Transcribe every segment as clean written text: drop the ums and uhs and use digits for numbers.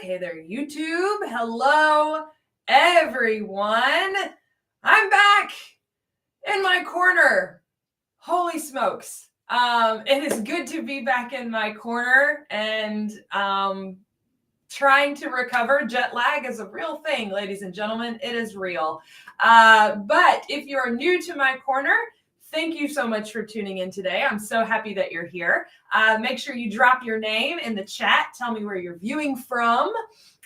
Hey there, YouTube. Hello, everyone. I'm back in my corner. Holy smokes. It is good to be back in my corner and trying to recover. Jet lag is a real thing, ladies and gentlemen. It is real. But if you're new to my corner, thank you so much for tuning in today. I'm so happy that you're here. Make sure you drop your name in the chat. Tell me where you're viewing from.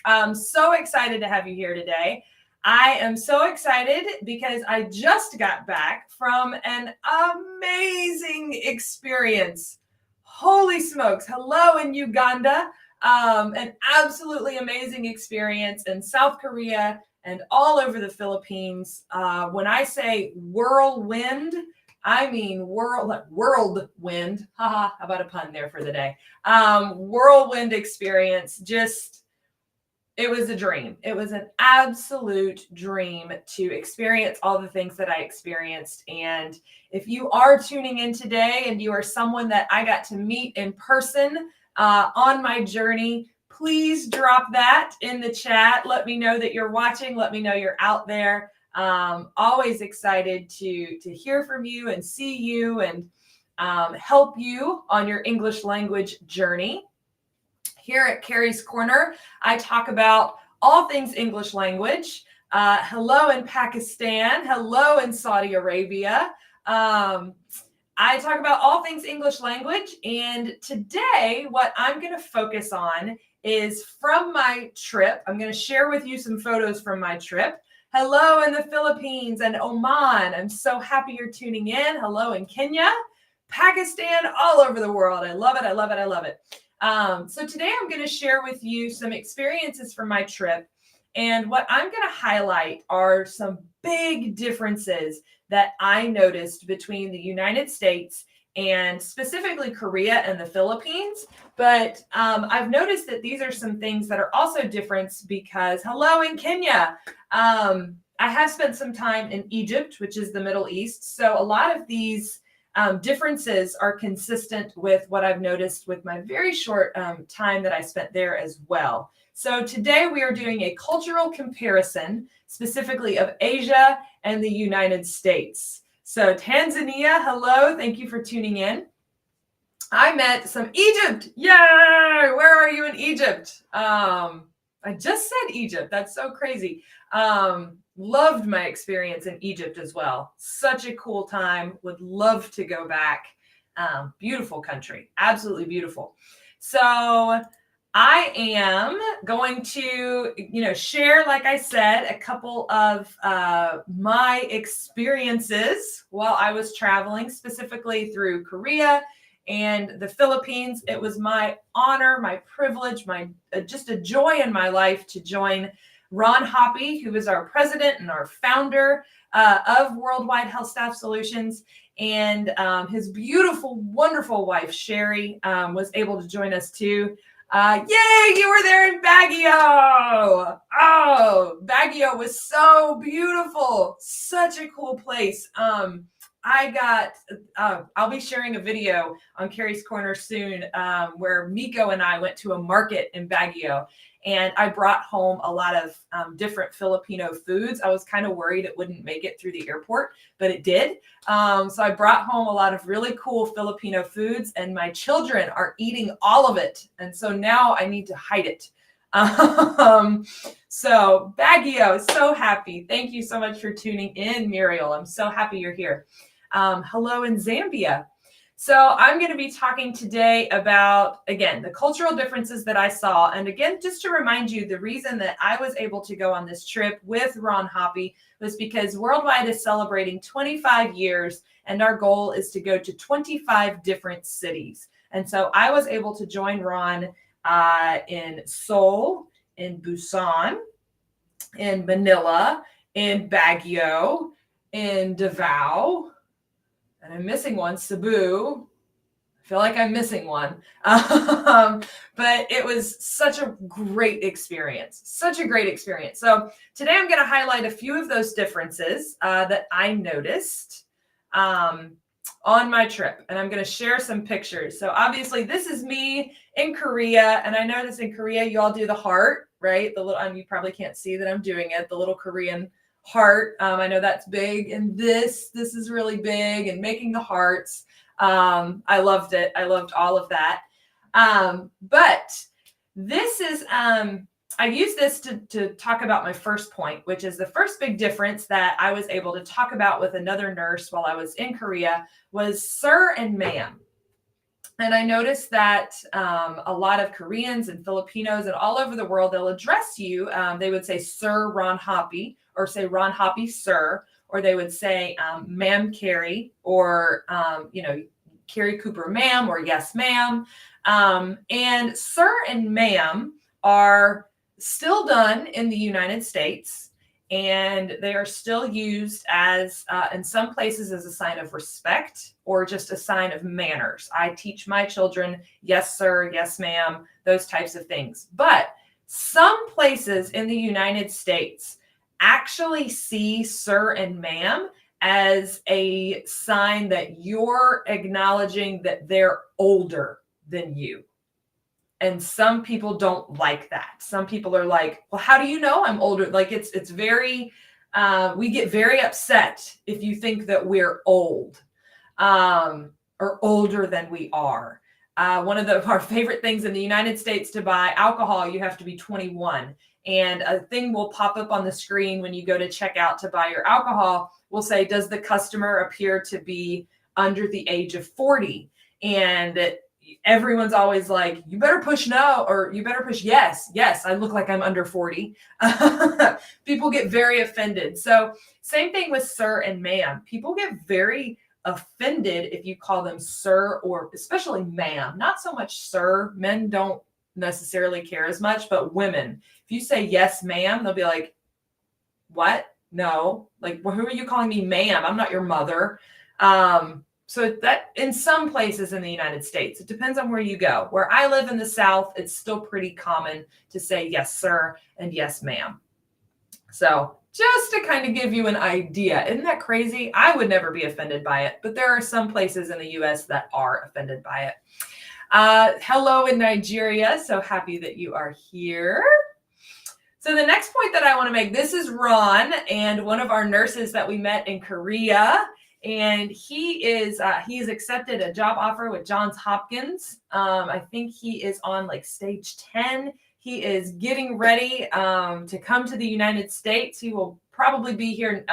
I'm so excited to have you here today. I am so excited because I just got back from an amazing experience. Holy smokes. Hello in Uganda. An absolutely amazing experience in South Korea and all over the Philippines. When I say whirlwind, I mean whirlwind. Haha, how about a pun there for the day? Whirlwind experience. It was a dream. It was an absolute dream to experience all the things that I experienced. And if you are tuning in today and you are someone that I got to meet in person on my journey, please drop that in the chat. Let me know that you're watching. Let me know you're out there. Always excited to hear from you and see you and help you on your English language journey. Here at Kari's Corner, I talk about all things English language. Hello in Pakistan. Hello in Saudi Arabia. I talk about all things English language. And today, what I'm going to focus on is from my trip. I'm going to share with you some photos from my trip. Hello in the Philippines and Oman. I'm so happy you're tuning in. Hello in Kenya, Pakistan, all over the world. I love it. I love it. I love it. So today I'm going to share with you some experiences from my trip. And what I'm going to highlight are some big differences that I noticed between the United States and specifically Korea and the Philippines. But I've noticed that these are some things that are also different because, hello in Kenya, I have spent some time in Egypt, which is the Middle East. So a lot of these differences are consistent with what I've noticed with my very short time that I spent there as well. So today we are doing a cultural comparison, specifically of Asia and the United States. So Tanzania, hello, thank you for tuning in. I met some Egypt. Yay! Where are you in Egypt? I just said Egypt. That's so crazy. Loved my experience in Egypt as well. Such a cool time. Would love to go back. Beautiful country. Absolutely beautiful. So I am going to, share, like I said, a couple of my experiences while I was traveling, specifically through Korea and the Philippines. It was my honor, my privilege, just a joy in my life to join Ron Hoppy, who is our president and our founder of Worldwide HealthStaff Solutions, and his beautiful, wonderful wife, Sherry, was able to join us too. Yay, you were there in Baguio. Oh, Baguio was so beautiful. Such a cool place. I'll be sharing a video on Kari's Corner soon where Miko and I went to a market in Baguio. And I brought home a lot of different Filipino foods. I was kind of worried it wouldn't make it through the airport, but it did. So I brought home a lot of really cool Filipino foods, and my children are eating all of it. And so now I need to hide it. So Baguio, so happy. Thank you so much for tuning in, Muriel. I'm so happy you're here. Hello in Zambia. So I'm going to be talking today about, again, the cultural differences that I saw. And again, just to remind you, the reason that I was able to go on this trip with Ron Hoppy was because Worldwide is celebrating 25 years, and our goal is to go to 25 different cities. And so I was able to join Ron in Seoul, in Busan, in Manila, in Baguio, in Davao, and I'm missing one, Cebu. I feel like I'm missing one. But it was such a great experience. Such a great experience. So today I'm going to highlight a few of those differences that I noticed. on my trip, and I'm going to share some pictures. So obviously this is me in Korea, and I notice in Korea you all do the heart, right? The little, you probably can't see that I'm doing it, the little Korean heart. I know that's big, and this is really big, and making the hearts. I loved it. I loved all of that. But this is I use this to talk about my first point, which is the first big difference that I was able to talk about with another nurse while I was in Korea was sir and ma'am. And I noticed that a lot of Koreans and Filipinos and all over the world, they'll address you. They would say, Sir Ron Hoppy, or say Ron Hoppy, sir, or they would say, ma'am Kari, or, Kari Cooper, ma'am, or yes, ma'am. And sir and ma'am are still done in the United States, and they are still used as in some places as a sign of respect or just a sign of manners. I teach my children yes sir, yes ma'am, those types of things. But some places in the United States actually see sir and ma'am as a sign that you're acknowledging that they're older than you. And some people don't like that. Some people are like, well, how do you know I'm older? Like it's very, we get very upset if you think that we're old or older than we are. One of our favorite things in the United States to buy alcohol, you have to be 21. And a thing will pop up on the screen when you go to check out to buy your alcohol will say, does the customer appear to be under the age of 40? And everyone's always like, you better push no, or you better push yes. Yes, I look like I'm under 40. People get very offended. So same thing with sir and ma'am. People get very offended if you call them sir, or especially ma'am. Not so much sir. Men don't necessarily care as much, but women, if you say yes, ma'am, they'll be like, what? No. Like, well, who are you calling me ma'am? I'm not your mother. So that in some places in the United States, it depends on where you go. Where I live in the South, it's still pretty common to say yes, sir, and yes, ma'am. So just to kind of give you an idea, isn't that crazy? I would never be offended by it, but there are some places in the U.S. that are offended by it. Hello in Nigeria. So happy that you are here. So the next point that I want to make, this is Ron, and one of our nurses that we met in Korea. And he has accepted a job offer with Johns Hopkins. I think he is on like stage 10. He is getting ready to come to the United States. He will probably be here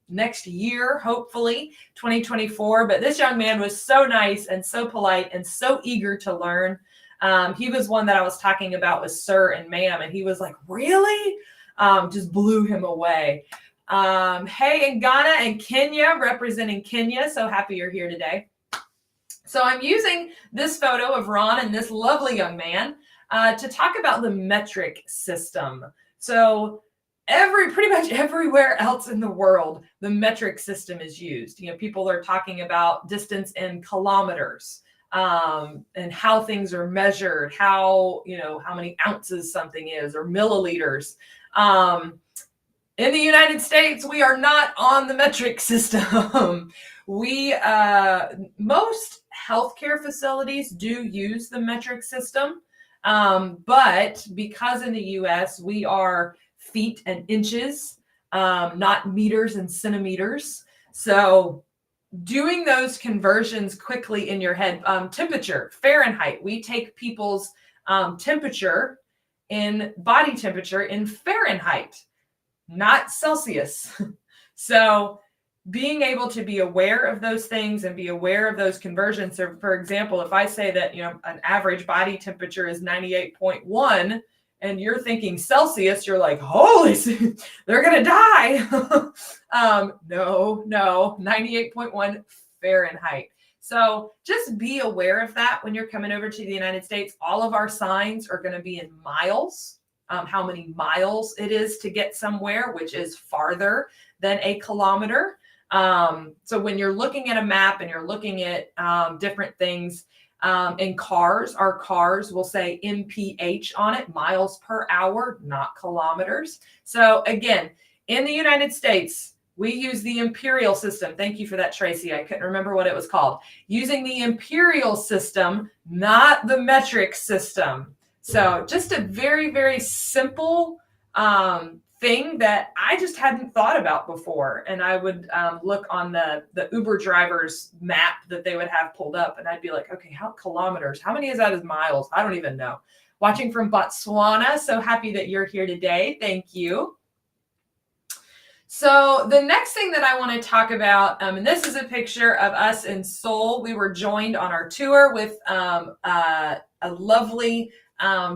next year, hopefully 2024. But this young man was so nice and so polite and so eager to learn. He was one that I was talking about with sir and ma'am, and he was like, really? Just blew him away. Hey, in Ghana and Kenya, representing Kenya. So happy you're here today. So I'm using this photo of Ron and this lovely young man to talk about the metric system. So pretty much everywhere else in the world, the metric system is used. You know, people are talking about distance in kilometers, and how things are measured, how many ounces something is, or milliliters. In the United States, we are not on the metric system. Most healthcare facilities do use the metric system, but because in the U.S. we are feet and inches, not meters and centimeters. So doing those conversions quickly in your head, temperature, Fahrenheit, we take people's temperature in body temperature in Fahrenheit, not Celsius. So being able to be aware of those things and be aware of those conversions. So for example, if I say that, an average body temperature is 98.1 and you're thinking Celsius, you're like, holy, they're going to die. No, 98.1 Fahrenheit. So just be aware of that when you're coming over to the United States. All of our signs are going to be in miles. How many miles it is to get somewhere, which is farther than a kilometer. So when you're looking at a map and you're looking at different things in cars, our cars will say mph on it, miles per hour, not kilometers. So again, in the United States, We use the imperial system. Thank you for that, Tracy. I couldn't remember what it was called. Using the imperial system, not the metric system. So just a very, very simple thing that I just hadn't thought about before. And I would look on the Uber driver's map that they would have pulled up, and I'd be like, okay, how kilometers? How many is that as miles? I don't even know. Watching from Botswana. So happy that you're here today. Thank you. So the next thing that I want to talk about, and this is a picture of us in Seoul. We were joined on our tour with a lovely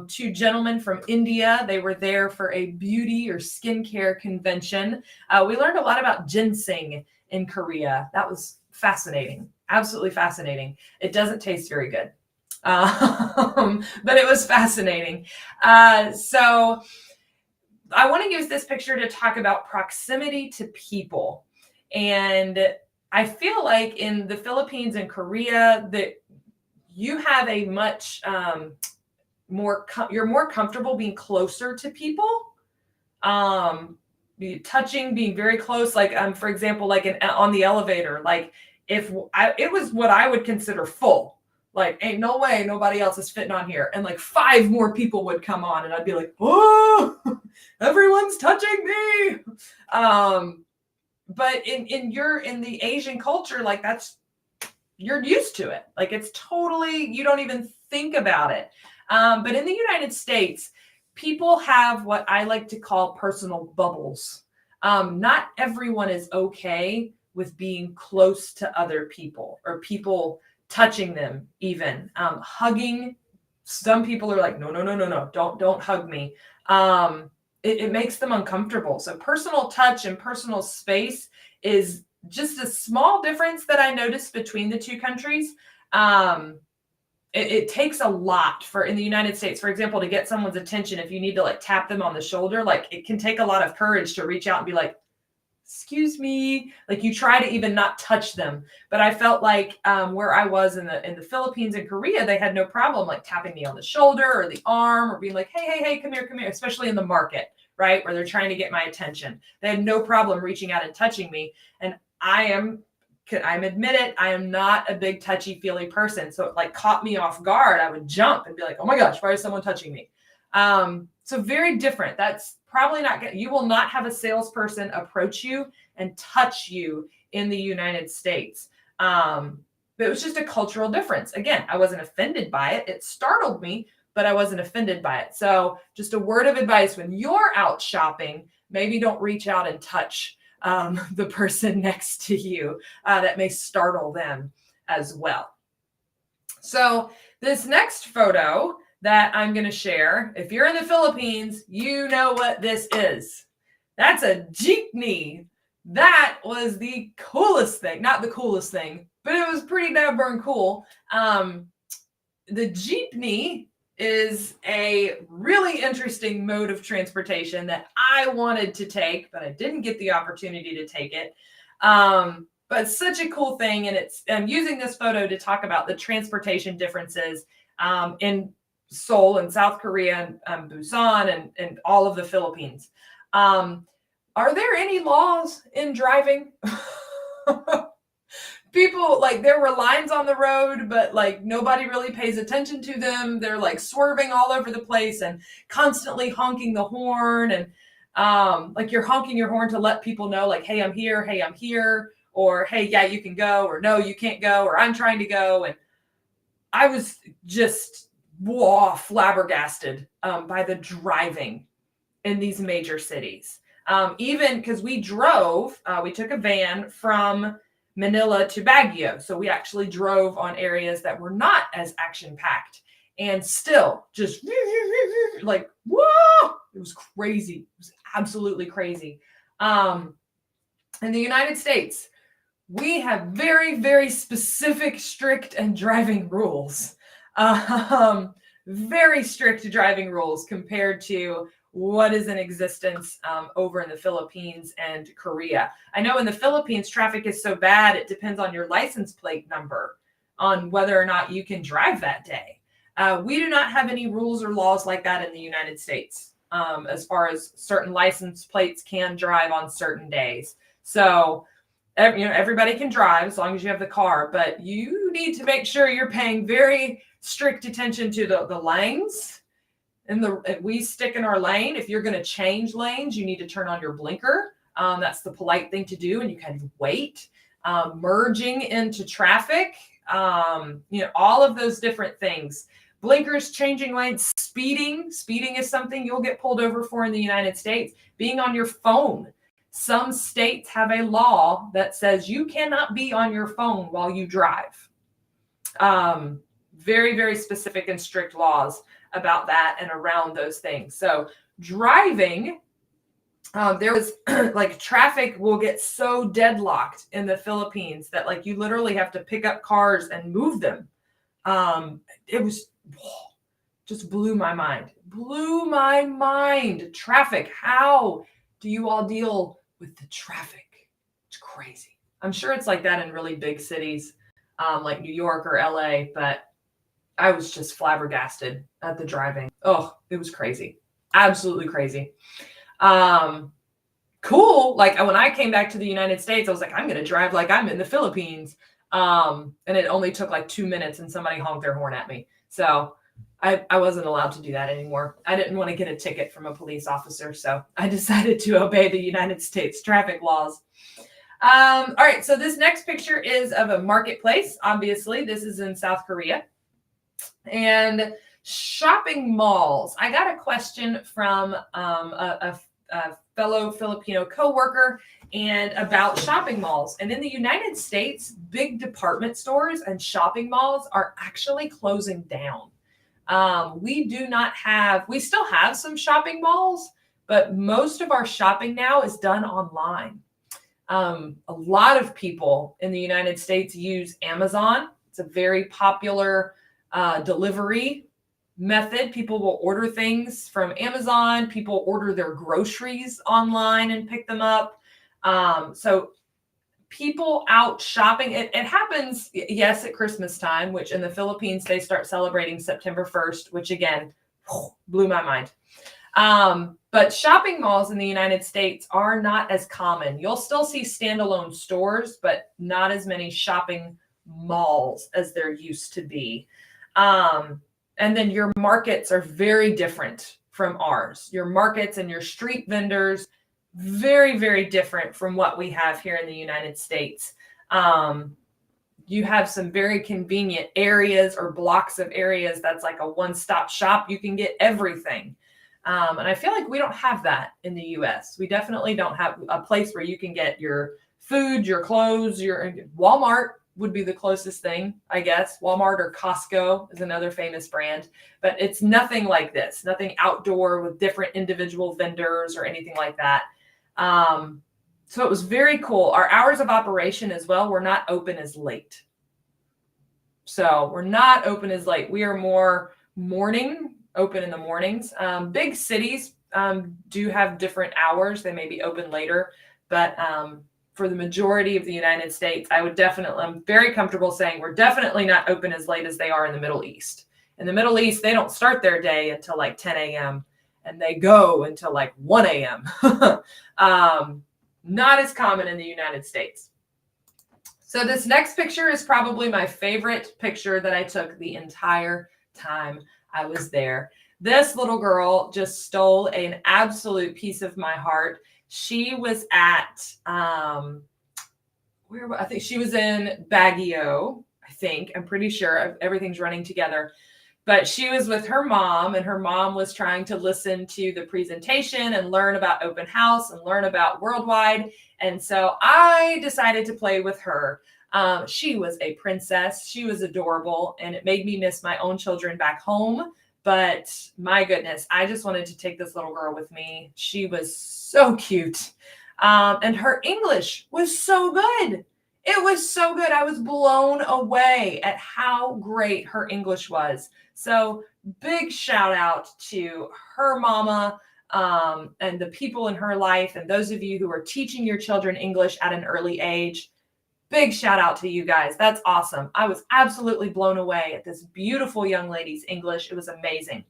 two gentlemen from India. They were there for a beauty or skincare convention. We learned a lot about ginseng in Korea. That was fascinating, absolutely fascinating. It doesn't taste very good, but it was fascinating. So I want to use this picture to talk about proximity to people. And I feel like in the Philippines and Korea that you have a much you're more comfortable being closer to people, touching, being very close. Like, for example, like on the elevator, like if it was what I would consider full, like ain't no way nobody else is fitting on here, and like 5 more people would come on, and I'd be like, oh, everyone's touching me. But in the Asian culture, like you're used to it. Like it's totally, you don't even think about it. But in the United States, people have what I like to call personal bubbles. Not everyone is okay with being close to other people or people touching them, even hugging. Some people are like, no, don't hug me. It makes them uncomfortable. So personal touch and personal space is just a small difference that I noticed between the two countries. It takes a lot in the United States, for example, to get someone's attention. If you need to like tap them on the shoulder, like it can take a lot of courage to reach out and be like, excuse me, like you try to even not touch them. But I felt like where I was in the Philippines and Korea, they had no problem like tapping me on the shoulder or the arm or being like, hey, come here, especially in the market, right? Where they're trying to get my attention. They had no problem reaching out and touching me. And I'm admit it, I am not a big touchy-feely person. So it like caught me off guard. I would jump and be like, oh my gosh, why is someone touching me? So very different. That's probably not good. You will not have a salesperson approach you and touch you in the United States. But it was just a cultural difference. Again, I wasn't offended by it. It startled me, but I wasn't offended by it. So just a word of advice, when you're out shopping, maybe don't reach out and touch the person next to you. That may startle them as well. So this next photo that I'm going to share, if you're in the Philippines, you know what this is. That's a jeepney. That was the coolest thing. Not the coolest thing, but it was pretty darn cool. The jeepney is a really interesting mode of transportation that I wanted to take, but I didn't get the opportunity to take it. But it's such a cool thing. And I'm using this photo to talk about the transportation differences in Seoul and South Korea and Busan and all of the Philippines. Are there any laws in driving? People, like, there were lines on the road, but like nobody really pays attention to them. They're like swerving all over the place and constantly honking the horn. And like you're honking your horn to let people know, like, hey, I'm here, or hey, yeah, you can go, or no, you can't go, or I'm trying to go. And I was just flabbergasted by the driving in these major cities. Even because we took a van from Manila to Baguio. So we actually drove on areas that were not as action-packed, and still just like, whoa, it was crazy. It was absolutely crazy. In the United States, we have very, very specific, strict and driving rules. Very strict driving rules compared to what is in existence over in the Philippines and Korea. I know in the Philippines, traffic is so bad, it depends on your license plate number on whether or not you can drive that day. We do not have any rules or laws like that in the United States, as far as certain license plates can drive on certain days. So, everybody can drive as long as you have the car, but you need to make sure you're paying very strict attention to the lanes. And we stick in our lane. If you're going to change lanes, you need to turn on your blinker. That's the polite thing to do, and you kind of wait. Merging into traffic, all of those different things. Blinkers, changing lanes, speeding. Speeding is something you'll get pulled over for in the United States. Being on your phone. Some states have a law that says you cannot be on your phone while you drive. Very, very specific and strict laws about that and around those things. So driving, there was like traffic will get so deadlocked in the Philippines that like you literally have to pick up cars and move them. It was just blew my mind. Traffic. How do you all deal with the traffic? It's crazy. I'm sure it's like that in really big cities, like New York or LA, but I was just flabbergasted at the driving. Oh, it was crazy. Absolutely crazy. Cool. Like when I came back to the United States, I was like, I'm going to drive like I'm in the Philippines. And it only took like 2 minutes and somebody honked their horn at me. So I wasn't allowed to do that anymore. I didn't want to get a ticket from a police officer. So I decided to obey the United States traffic laws. All right. So this next picture is of a marketplace. Obviously, this is in South Korea. And shopping malls. I got a question from a fellow Filipino coworker and about shopping malls. And in the United States, big department stores and shopping malls are actually closing down. We still have some shopping malls, but most of our shopping now is done online. A lot of people in the United States use Amazon. It's a very popular delivery method. People will order things from Amazon. People order their groceries online and pick them up. So people out shopping, it happens, yes, at Christmas time, which in the Philippines, they start celebrating September 1st, which again, blew my mind. But shopping malls in the United States are not as common. You'll still see standalone stores, but not as many shopping malls as there used to be. And then your markets are very different from ours. Your markets and your street vendors, very, very different from what we have here in the United States. You have some very convenient areas or blocks of areas that's like a one-stop shop. You can get everything. And I feel like we don't have that in the US. We definitely don't have a place where you can get your food, your clothes, your Walmart would be the closest thing, I guess. Walmart or Costco is another famous brand, but it's nothing like this, nothing outdoor with different individual vendors or anything like that. So it was very cool. Our hours of operation as well, we're not open as late. So we're not open as late. We are more morning, open in the mornings. Big cities do have different hours. They may be open later, but for the majority of the United States, I'm very comfortable saying we're definitely not open as late as they are in the Middle East. In the Middle East, they don't start their day until like 10 a.m. and they go until like 1 a.m. Not as common in the United States. So this next picture is probably my favorite picture that I took the entire time I was there. This little girl just stole an absolute piece of my heart. She was at, I think she was in Baguio, I'm pretty sure. Everything's running together. But she was with her mom, and her mom was trying to listen to the presentation and learn about open house and learn about Worldwide. And so I decided to play with her. She was a princess. She was adorable, and it made me miss my own children back home. But my goodness, I just wanted to take this little girl with me. She was so cute. And her English was so good. It was so good. I was blown away at how great her English was. So big shout out to her mama and the people in her life. And those of you who are teaching your children English at an early age, big shout out to you guys. That's awesome. I was absolutely blown away at this beautiful young lady's English. It was amazing.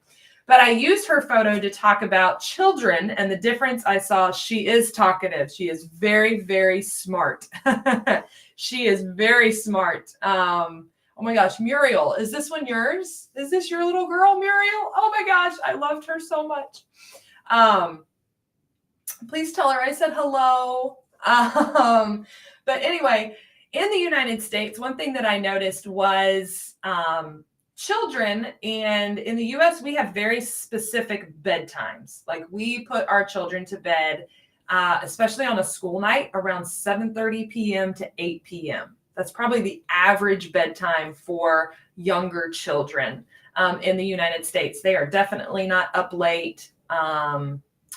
But I used her photo to talk about children, and the difference I saw, she is talkative. She is very, very smart. She is very smart. Oh my gosh, Muriel, is this one yours? Is this your little girl, Muriel? Oh my gosh, I loved her so much. Please tell her I said hello. But anyway, in the United States, one thing that I noticed was children, and in the US, we have very specific bedtimes. Like we put our children to bed, especially on a school night, around 7:30 p.m. to 8 p.m. That's probably the average bedtime for younger children in the United States. They are definitely not up late.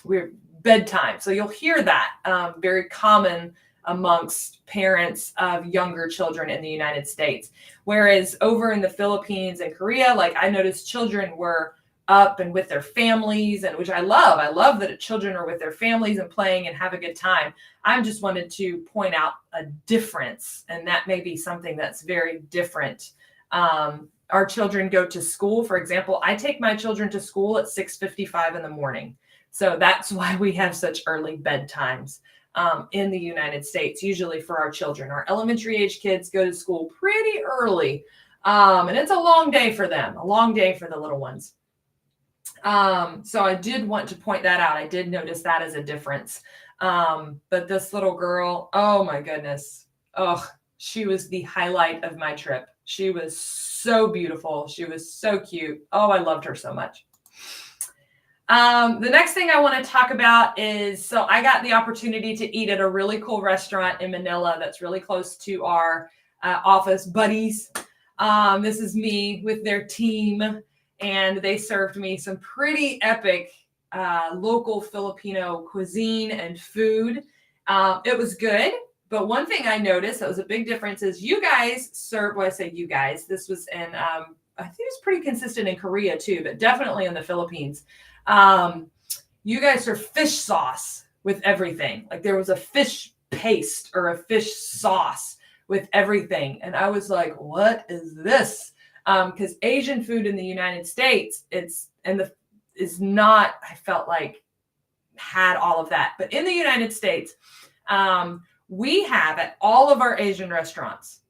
We're bedtime. So you'll hear that very common amongst parents of younger children in the United States. Whereas over in the Philippines and Korea, like I noticed children were up and with their families, and which I love. I love that children are with their families and playing and have a good time. I just wanted to point out a difference, and that may be something that's very different. Our children go to school. For example, I take my children to school at 6:55 in the morning. So that's why we have such early bedtimes in the United States, usually for our children. Our elementary age kids go to school pretty early, and it's a long day for them, a long day for the little ones. So I did want to point that out. I did notice that as a difference. But this little girl, oh my goodness. Oh, she was the highlight of my trip. She was so beautiful. She was so cute. Oh, I loved her so much. The next thing I want to talk about is, so I got the opportunity to eat at a really cool restaurant in Manila that's really close to our office, Buddies. This is me with their team, and they served me some pretty epic local Filipino cuisine and food. It was good, but one thing I noticed that was a big difference is you guys serve, well, I say you guys, this was in, I think it was pretty consistent in Korea too, but definitely in the Philippines. You guys serve fish sauce with everything. Like there was a fish paste or a fish sauce with everything. And I was like, what is this? Because Asian food in the United States, is not, I felt like, had all of that. But in the United States, we have at all of our Asian restaurants,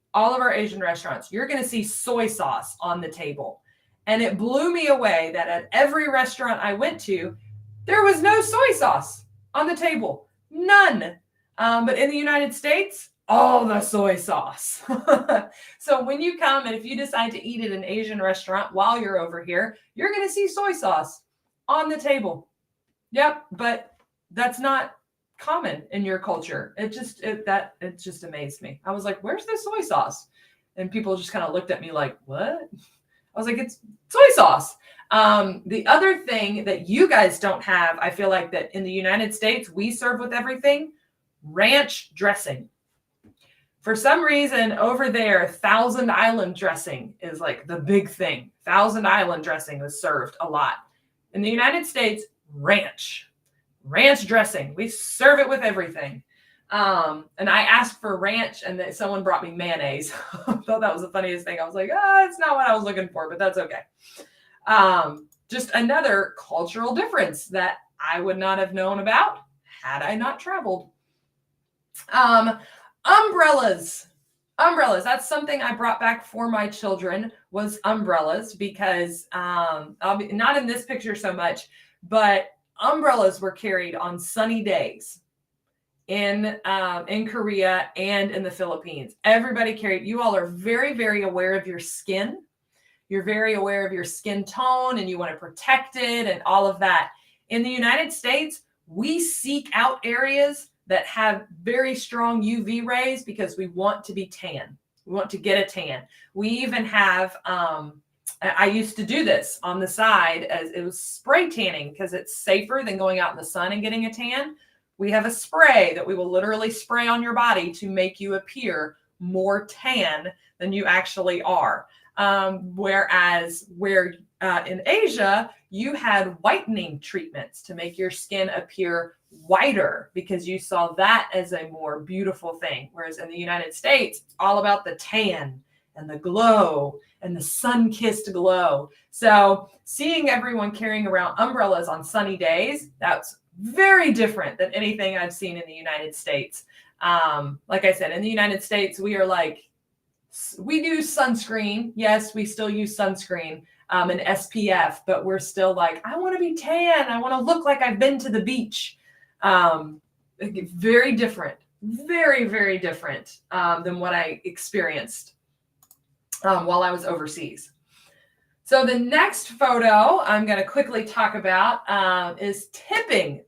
you're going to see soy sauce on the table. And it blew me away that at every restaurant I went to, there was no soy sauce on the table. None. But in the United States, all the soy sauce. So when you come and if you decide to eat at an Asian restaurant while you're over here, you're going to see soy sauce on the table. Yep, but that's not common in your culture. It just amazed me. I was like, where's the soy sauce? And people just kind of looked at me like, what? I was like, it's soy sauce. The other thing that you guys don't have, I feel like that in the United States, we serve with everything, ranch dressing. For some reason over there, Thousand Island dressing is like the big thing. Thousand Island dressing is served a lot. In the United States, ranch dressing. We serve it with everything. And I asked for ranch and someone brought me mayonnaise. I thought that was the funniest thing. I was like, it's not what I was looking for, but that's okay. Just another cultural difference that I would not have known about had I not traveled. Umbrellas. That's something I brought back for my children was umbrellas because not in this picture so much, but umbrellas were carried on sunny days in Korea and in the Philippines. Everybody carried. You all are very, very aware of your skin. You're very aware of your skin tone and you want to protect it and all of that. In the United States, we seek out areas that have very strong UV rays because we want to be tan. We want to get a tan. We even have, I used to do this on the side as it was spray tanning because it's safer than going out in the sun and getting a tan. We have a spray that we will literally spray on your body to make you appear more tan than you actually are. Whereas in Asia, you had whitening treatments to make your skin appear whiter because you saw that as a more beautiful thing. Whereas in the United States, it's all about the tan and the glow and the sun-kissed glow. So seeing everyone carrying around umbrellas on sunny days, that's very different than anything I've seen in the United States. Like I said, in the United States, we do sunscreen. Yes, we still use sunscreen and SPF, but we're still like, I want to be tan. I want to look like I've been to the beach. Very different, very, very different than what I experienced while I was overseas. So the next photo I'm going to quickly talk about is tipping.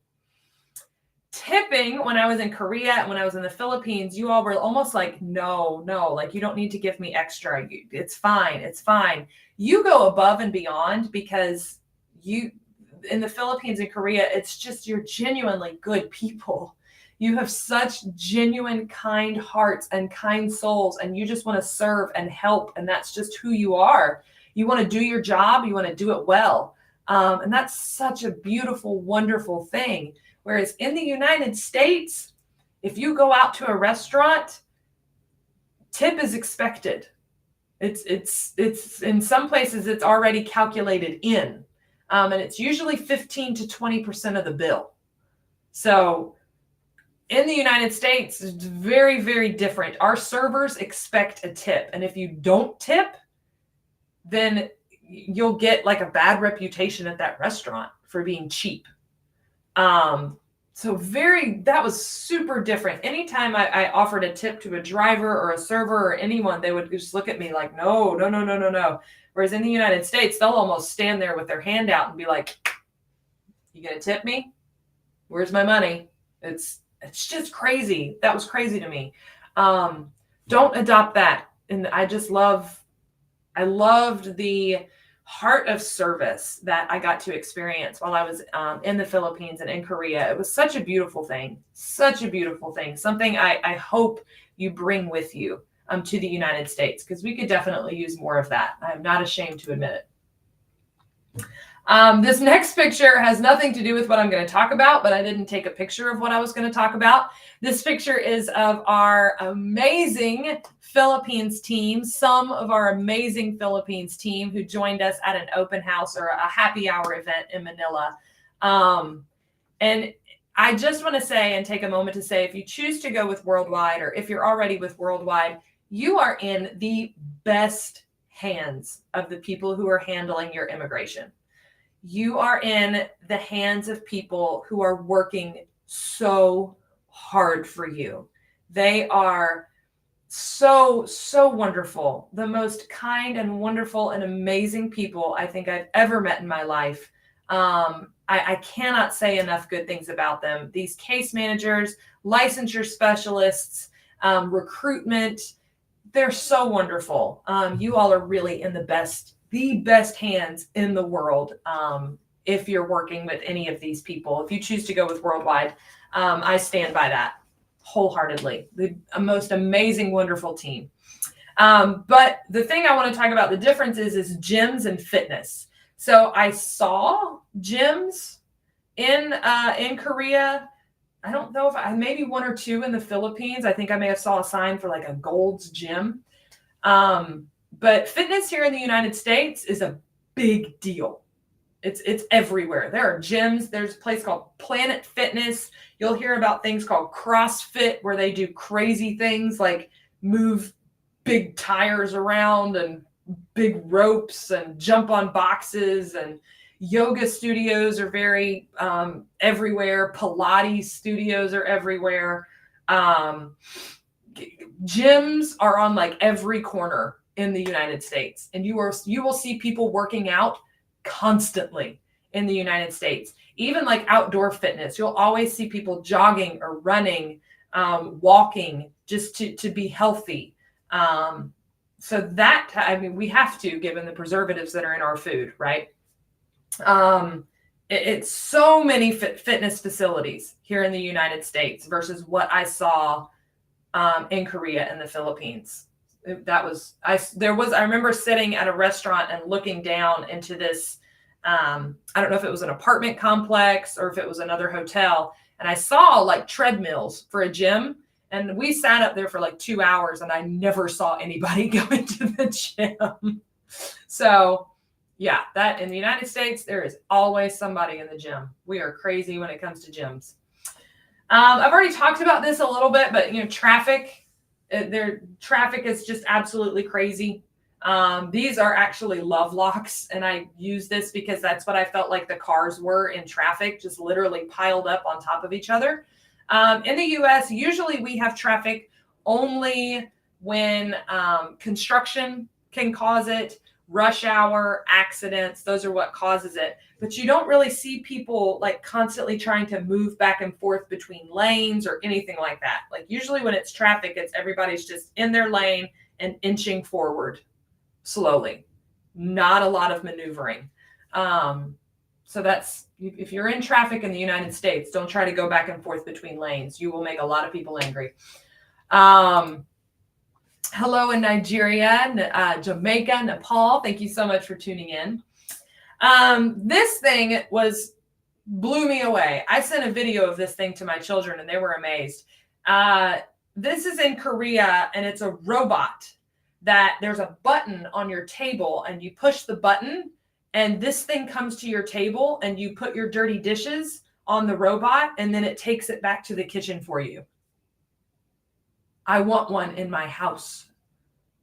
Tipping, when I was in Korea and when I was in the Philippines, you all were almost like, no, like you don't need to give me extra. It's fine. It's fine. You go above and beyond because in the Philippines and Korea, it's just you're genuinely good people. You have such genuine, kind hearts and kind souls, and you just want to serve and help. And that's just who you are. You want to do your job. You want to do it well. And that's such a beautiful, wonderful thing. Whereas in the United States, if you go out to a restaurant, tip is expected. It's in some places it's already calculated in, and it's usually 15 to 20% of the bill. So in the United States, it's very, very different. Our servers expect a tip, and if you don't tip, then you'll get like a bad reputation at that restaurant for being cheap. That was super different. Anytime I offered a tip to a driver or a server or anyone, they would just look at me like, no. Whereas in the United States, they'll almost stand there with their hand out and be like, you gonna tip me? Where's my money? It's just crazy. That was crazy to me. Don't adopt that. And I loved the heart of service that I got to experience while I was in the Philippines and in Korea. It was such a beautiful thing, something I hope you bring with you to the United States, because we could definitely use more of that. I'm not ashamed to admit it. This next picture has nothing to do with what I'm going to talk about, but I didn't take a picture of what I was going to talk about. This picture is of our amazing Philippines team, some of our amazing Philippines team who joined us at an open house or a happy hour event in Manila. And I just want to say and take a moment to say, if you choose to go with Worldwide, or if you're already with Worldwide, you are in the best hands of the people who are handling your immigration. You are in the hands of people who are working so hard for you. They are so wonderful. The most kind and wonderful and amazing people I think I've ever met in my life. I cannot say enough good things about them. These case managers, licensure specialists, recruitment, they're so wonderful. You all are really in the best hands in the world if you're working with any of these people. If you choose to go with Worldwide, I stand by that wholeheartedly. The most amazing, wonderful team. But the thing I want to talk about, the difference is gyms and fitness. So I saw gyms in Korea. I don't know if maybe one or two in the Philippines. I think I may have saw a sign for like a Gold's Gym. But fitness here in the United States is a big deal. It's everywhere. There are gyms. There's a place called Planet Fitness. You'll hear about things called CrossFit, where they do crazy things like move big tires around and big ropes and jump on boxes. And yoga studios are very everywhere. Pilates studios are everywhere. Gyms are on like every corner in the United States, and you will see people working out constantly in the United States. Even like outdoor fitness, you'll always see people jogging or running, walking, just to be healthy. So that, I mean, we have to, given the preservatives that are in our food, right? It's so many fitness facilities here in the United States versus what I saw in Korea and the Philippines. I remember sitting at a restaurant and looking down into this, I don't know if it was an apartment complex or if it was another hotel. And I saw like treadmills for a gym, And we sat up there for like 2 hours and I never saw anybody go into the gym. So yeah, that in the United States, there is always somebody in the gym. We are crazy when it comes to gyms. I've already talked about this a little bit, but traffic is just absolutely crazy. These are actually love locks, and I use this because that's what I felt like the cars were in traffic, just literally piled up on top of each other. In the US, usually we have traffic only when construction can cause it, rush hour, accidents, those are what causes it. But you don't really see people like constantly trying to move back and forth between lanes or anything like that. Like usually when it's traffic, it's everybody's just in their lane and inching forward slowly. Not a lot of maneuvering. So that's, if you're in traffic in the United States, don't try to go back and forth between lanes. You will make a lot of people angry. Hello in Nigeria, Jamaica, Nepal. Thank you so much for tuning in. This thing blew me away. I sent a video of this thing to my children and they were amazed. This is in Korea and it's a robot that there's a button on your table and you push the button and this thing comes to your table and you put your dirty dishes on the robot and then it takes it back to the kitchen for you. I want one in my house.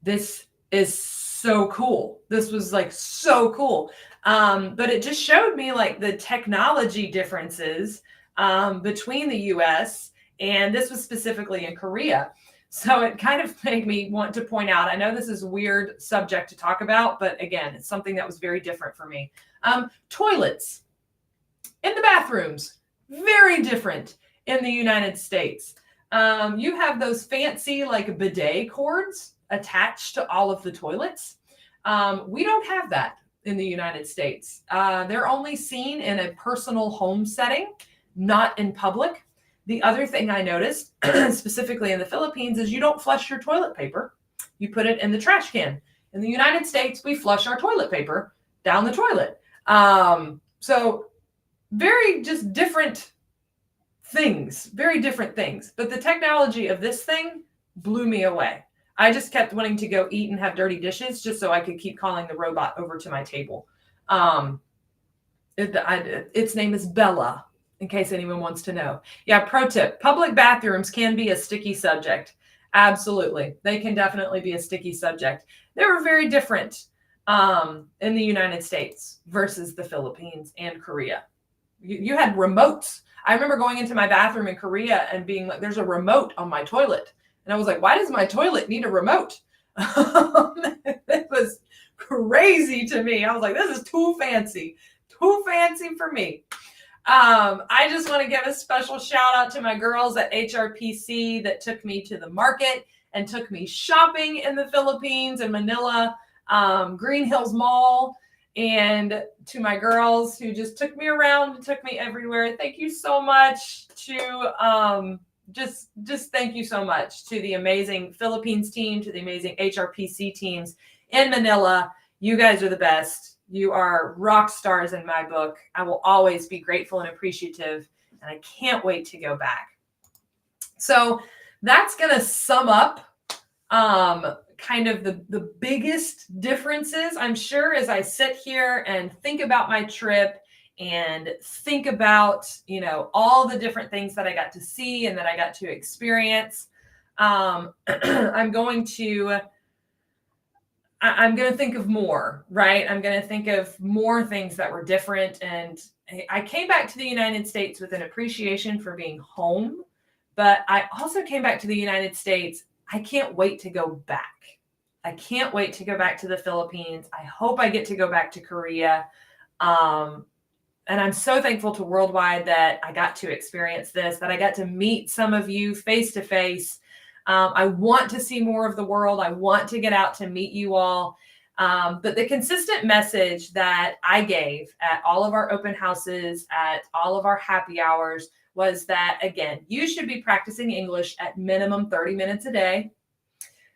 This is so cool. This was like so cool. But it just showed me like the technology differences between the US, and this was specifically in Korea. So it kind of made me want to point out, I know this is a weird subject to talk about, but again, it's something that was very different for me. Toilets in the bathrooms, very different in the United States. You have those fancy like bidet cords attached to all of the toilets. We don't have that in the United States. They're only seen in a personal home setting, not in public. The other thing I noticed, specifically in the Philippines, is you don't flush your toilet paper. You put it in the trash can. In the United States, we flush our toilet paper down the toilet. So very just different things, very different things. But the technology of this thing blew me away. I just kept wanting to go eat and have dirty dishes just so I could keep calling the robot over to my table. Its name is Bella, in case anyone wants to know. Yeah, pro tip, public bathrooms can be a sticky subject. Absolutely. They can definitely be a sticky subject. They were very different in the United States versus the Philippines and Korea. You had remotes. I remember going into my bathroom in Korea and being like, there's a remote on my toilet. And I was like, why does my toilet need a remote? It was crazy to me. I was like, this is too fancy for me. I just want to give a special shout out to my girls at HRPC that took me to the market and took me shopping in the Philippines and Manila, Green Hills Mall, and to my girls who just took me around and took me everywhere. Thank you so much to just thank you so much to the amazing Philippines team, to the amazing HRPC teams in Manila. You guys are the best. You are rock stars in my book. I will always be grateful and appreciative, and I can't wait to go back. So that's going to sum up kind of the biggest differences, I'm sure, as I sit here and think about my trip and think about, all the different things that I got to see and that I got to experience. I'm going to think of more, right? I'm going to think of more things that were different. And I came back to the United States with an appreciation for being home, but I also came back to the United States. I can't wait to go back. I can't wait to go back to the Philippines. I hope I get to go back to Korea. And I'm so thankful to Worldwide that I got to experience this, that I got to meet some of you face to face. I want to see more of the world. I want to get out to meet you all. But the consistent message that I gave at all of our open houses, at all of our happy hours, was that, again, you should be practicing English at minimum 30 minutes a day.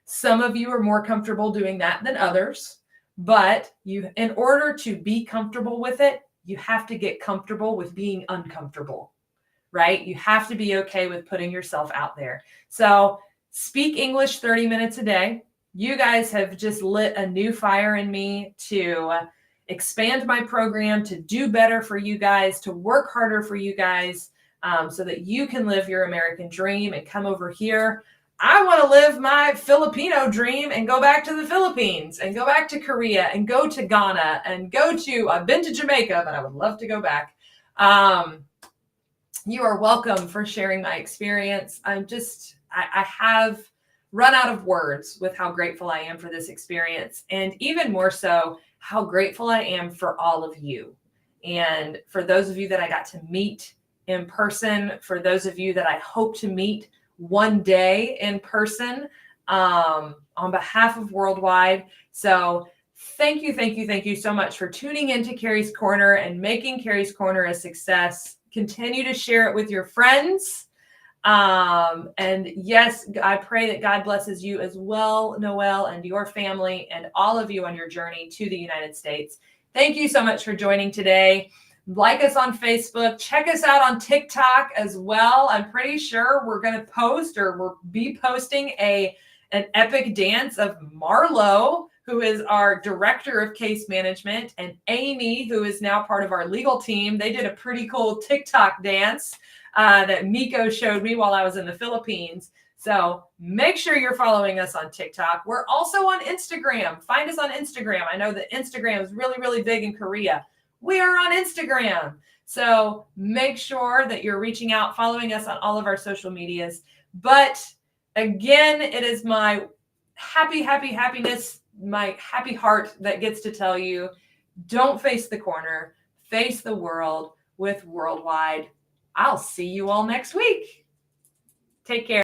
Some of you are more comfortable doing that than others, but in order to be comfortable with it, you have to get comfortable with being uncomfortable. right? You have to be okay with putting yourself out there. So speak English 30 minutes a day. You guys have just lit a new fire in me to expand my program, to do better for you guys, to work harder for you guys, so that you can live your American dream and come over here. I want to live my Filipino dream and go back to the Philippines and go back to Korea and go to Ghana and I've been to Jamaica, but I would love to go back. You are welcome for sharing my experience. I have run out of words with how grateful I am for this experience, and even more so, how grateful I am for all of you. And for those of you that I got to meet in person, for those of you that I hope to meet one day in person, on behalf of Worldwide. So thank you so much for tuning into Kari's Corner and making Kari's Corner a success. Continue to share it with your friends. And yes, I pray that God blesses you as well, Noelle, and your family and all of you on your journey to the United States. Thank you so much for joining today. Like us on Facebook. Check us out on TikTok as well. I'm pretty sure we're going to post, or we'll be posting an epic dance of Marlo, who is our director of case management, and Amy, who is now part of our legal team. They did a pretty cool TikTok dance that Miko showed me while I was in the Philippines. So make sure you're following us on TikTok. We're also on Instagram. Find us on Instagram. I know that Instagram is really, really big in Korea. We are on Instagram. So make sure that you're reaching out, following us on all of our social medias. But again, it is my happiness, my happy heart that gets to tell you, don't face the corner, face the world with Worldwide. I'll see you all next week. Take care.